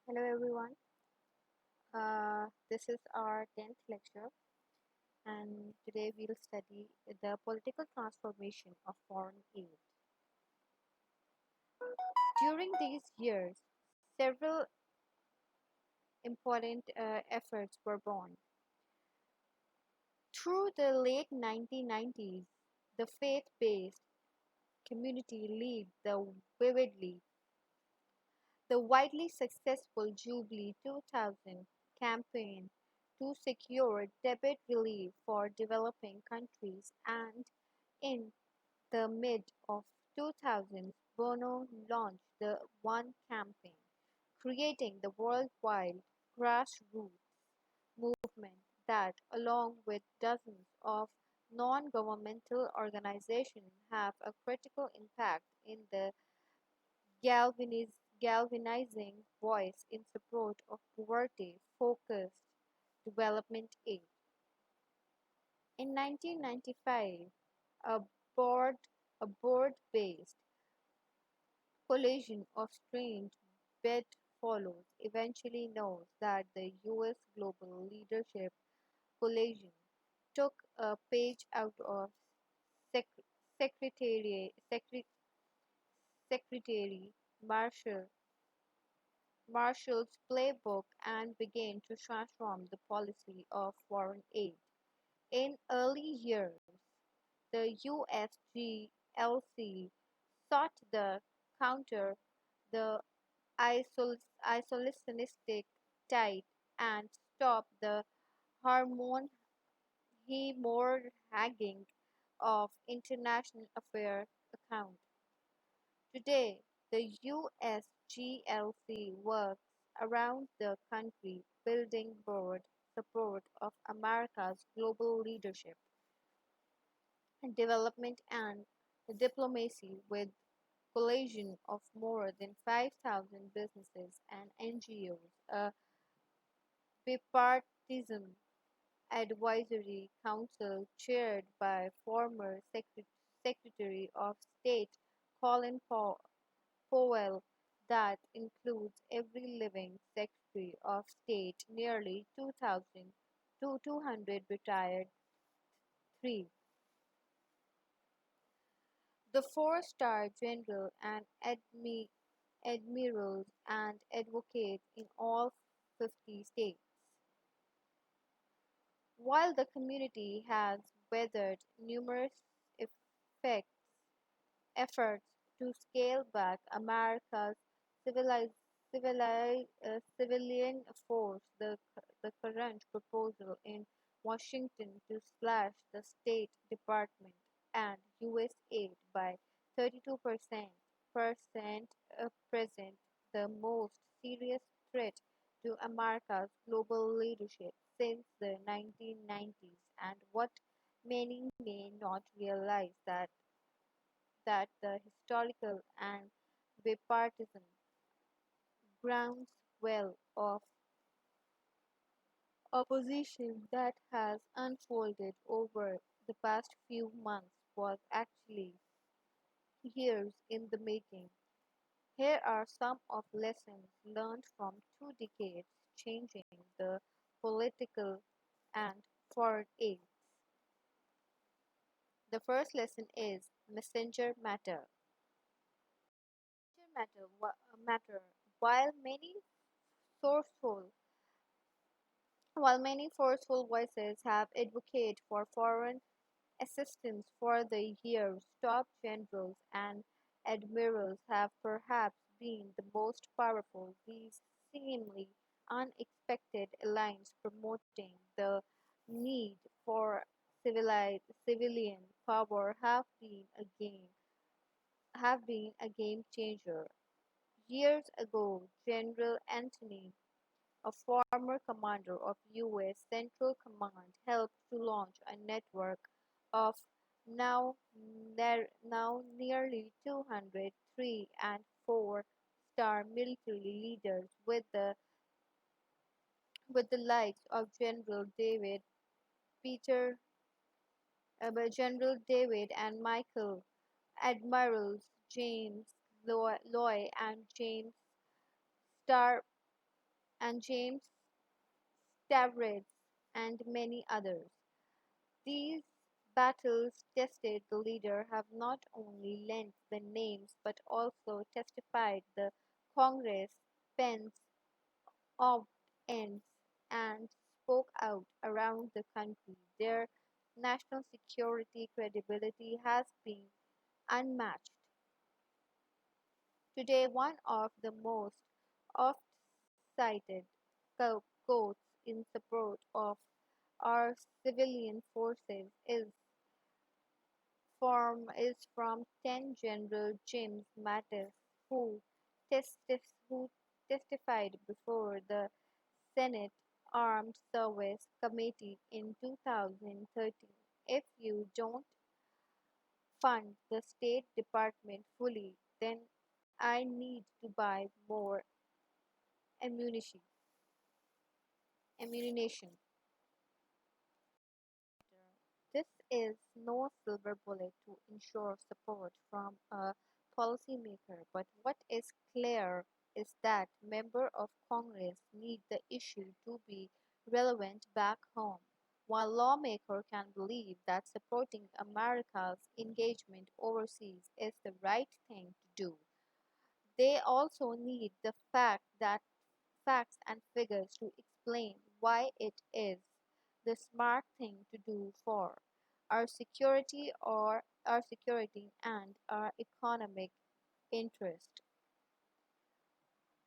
Hello everyone. This is our 10th lecture, and today we'll study the political transformation of foreign aid. During these years, several important efforts were born. Through the late 1990s, the faith-based community led the widely successful Jubilee 2000 campaign to secure debt relief for developing countries, and in the mid of 2000s, Bono launched the One campaign, creating the worldwide grassroots movement that, along with dozens of non-governmental organizations, have a critical impact in the galvaniz- galvanizing voice in support of poverty-focused development aid. In 1995, a board a board-based coalition of strange bedfellows eventually knows that the US Global Leadership Coalition took a page out of Sec- Secretary Marshall's playbook and began to transform the policy of foreign aid. In early years, the USGLC sought to counter the isolationistic tide and stop the hemorrhaging of international affairs account. Today, the USGLC works around the country building broad support of America's global leadership and development and diplomacy with coalition of more than 5,000 businesses and NGOs, a bipartisan advisory council chaired by former Secretary of State Colin Powell that includes every living Secretary of State, nearly 2,000 to 200 retired. 3. The four-star general and admirals and advocates in all 50 states. While the community has weathered numerous effects, efforts to scale back America's civilian force, the current proposal in Washington to slash the State Department and U.S. aid by 32% present the most serious threat to America's global leadership since the 1990s, and what many may not realize that the historical and bipartisan groundswell of opposition that has unfolded over the past few months was actually years in the making. Here are some of lessons learned from 2 decades changing the political and foreign aids. The first lesson is messenger matter. Matter. While many sourceful While many forceful voices have advocated for foreign assistance for the years, top generals and admirals have perhaps been the most powerful. These seemingly unexpected alliances promoting the need for civilian power have been a game changer. Years ago, General Anthony, a former commander of U.S. Central Command, helped to launch a network of now nearly 200 3 and 4-star military leaders with the likes of Peter, General David and Michael, Admirals James Loy and James Starr and James Stavridis, and many others. These battles tested the leader have not only lent the names but also testified the Congress pens opt-ins and spoke out around the country. Their national security credibility has been unmatched. Today, one of the most oft-cited quotes in support of our civilian forces is from 10 General James Mattis, who, who testified before the Senate Armed Service Committee in 2013. If you don't fund the State Department fully, then I need to buy more ammunition. ammunition. This is no silver bullet to ensure support from a policymaker, but what is clear is that members of Congress need the issue to be relevant back home. While lawmakers can believe that supporting America's engagement overseas is the right thing to do, they also need the facts and figures to explain why it is the smart thing to do for our security or our security and our economic interest.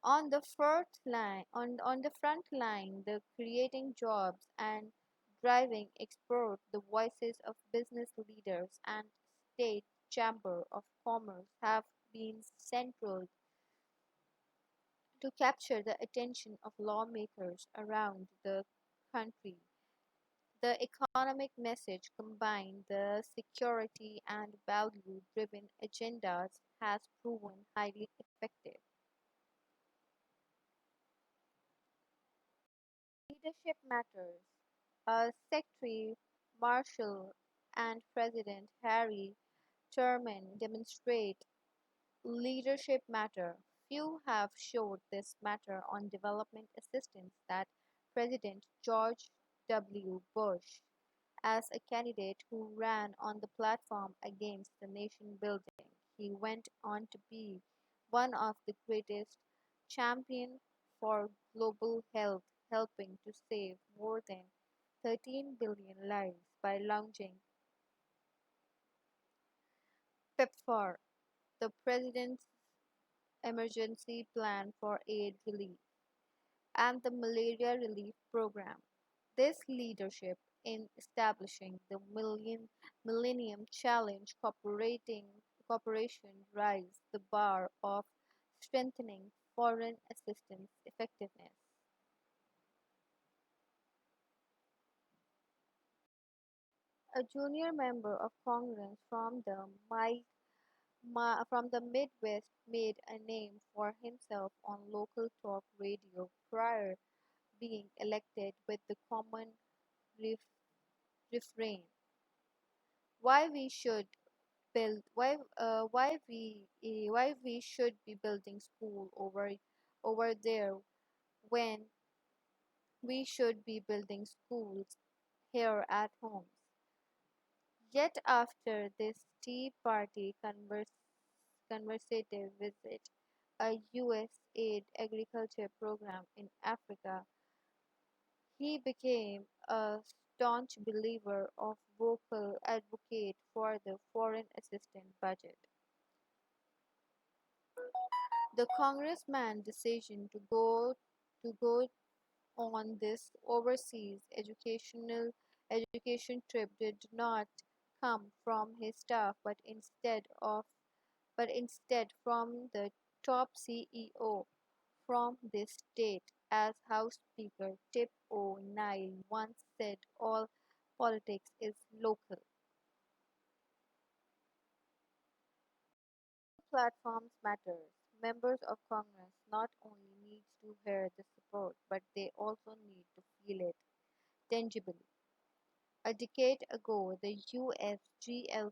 On the front line, the creating jobs and driving export, the voices of business leaders and state chamber of commerce have been central to capture the attention of lawmakers around the country. The economic message combined the security and value driven agendas has proven highly effective. Leadership matters. Secretary Marshall and President Harry Truman demonstrate leadership matter. Few have showed this matter on development assistance that President George W. Bush, as a candidate who ran on the platform against the nation building, he went on to be one of the greatest champions for global health, helping to save more than 13 billion lives by launching PEPFAR, the President's Emergency Plan for Aid Relief, and the Malaria Relief Program. This leadership in establishing the Millennium Challenge cooperation raised the bar of strengthening foreign assistance effectiveness. A junior member of Congress from the Midwest made a name for himself on local talk radio prior being elected with the common ref- refrain, why we should build why we should be building school over there when we should be building schools here at home. Yet after this Tea Party conversative visit, a US aid agriculture program in Africa, he became a staunch believer of vocal advocate for the foreign assistance budget. The congressman's decision to go on this overseas education trip did not come from his staff but instead from the top CEO from this state, as House Speaker Tip O'Neill once said, all politics is local. Platforms matters. Members of Congress not only need to hear the support, but they also need to feel it tangibly. A decade ago, the USGLC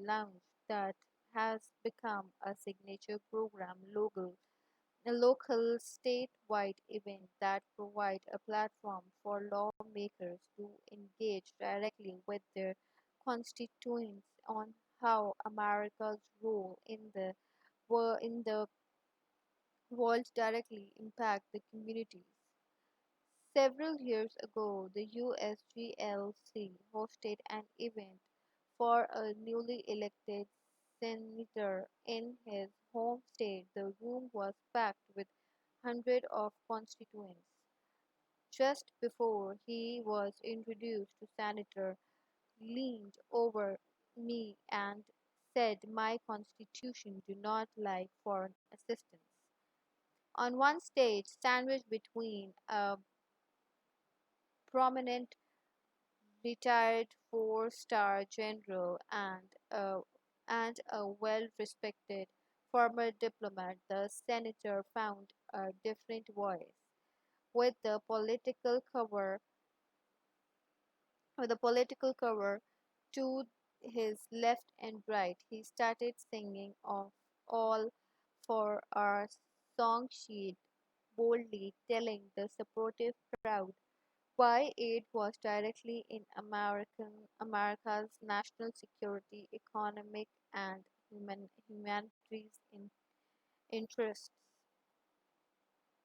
launched that has become a signature program a local statewide event that provide a platform for lawmakers to engage directly with their constituents on how America's role in the world directly impact the communities. Several years ago, the USGLC hosted an event for a newly elected senator in his home state. The room was packed with hundreds of constituents. Just before he was introduced to Senator leaned over me and said my constitution do not like foreign assistance. On one stage, sandwiched between a prominent retired four-star general and a well-respected former diplomat, the senator found a different voice. With the political cover, with the political cover to his left and right, he started singing of all for our song sheet, boldly telling the supportive crowd why aid was directly in America's national security, economic, and humanities interests.